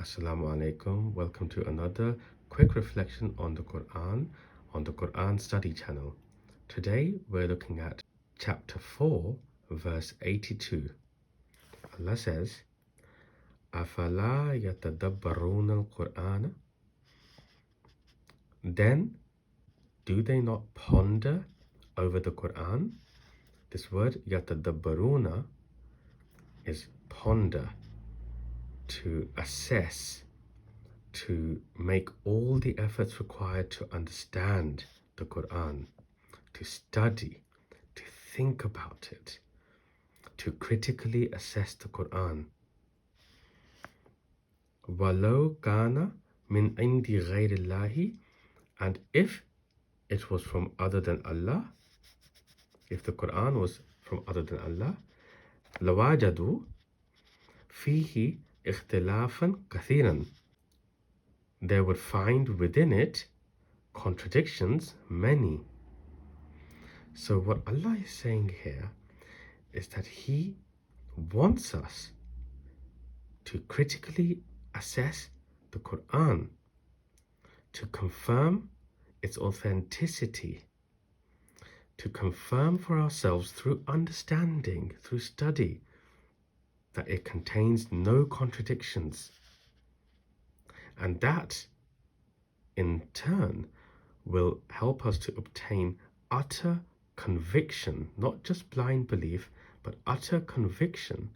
Assalamu alaikum. Welcome to another quick reflection on the Quran Study channel. Today we're looking at chapter 4, verse 82. Allah says, Afala yatadabbaruna al-Qur'an? Then, do they not ponder over the Quran? This word yatadabbaruna is ponder, to assess, to make all the efforts required to understand the Quran, to study, to think about it, to critically assess the Quran. وَلَوْ كَانَ مِنْ عِنْدِ غَيْرِ اللَّهِ, and if it was from other than Allah, if the Quran was from other than Allah, لَوَجَدُوا فِيهِ اختلافا كثيرا, they would find within it contradictions many. So what Allah is saying here is that He wants us to critically assess the Quran, to confirm its authenticity, to confirm for ourselves through understanding, through study, that it contains no contradictions. And that, in turn, will help us to obtain utter conviction, not just blind belief, but utter conviction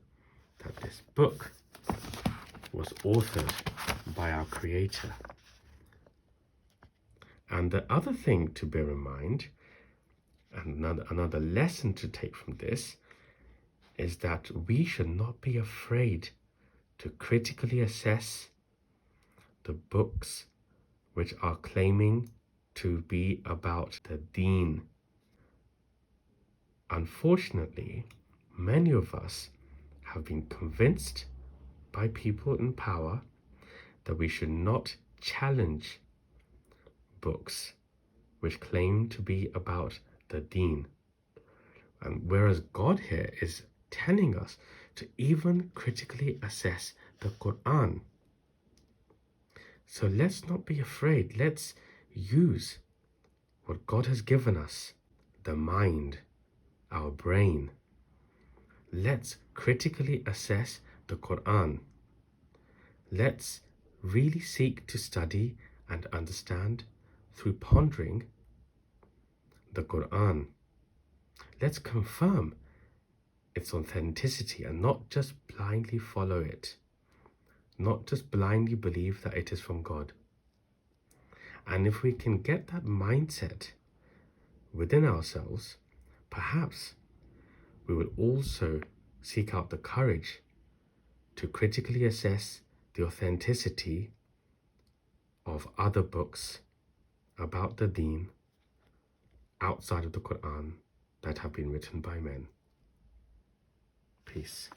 that this book was authored by our Creator. And the other thing to bear in mind, and another lesson to take from this, is that we should not be afraid to critically assess the books which are claiming to be about the deen. Unfortunately, many of us have been convinced by people in power that we should not challenge books which claim to be about the deen. And whereas God here is telling us to even critically assess the Quran. So let's not be afraid. Let's use what God has given us, the mind, our brain. Let's critically assess the Quran. Let's really seek to study and understand through pondering the Quran. Let's confirm its authenticity and not just blindly follow it, not just blindly believe that it is from God. And if we can get that mindset within ourselves, perhaps we will also seek out the courage to critically assess the authenticity of other books about the deen outside of the Quran that have been written by men. Peace.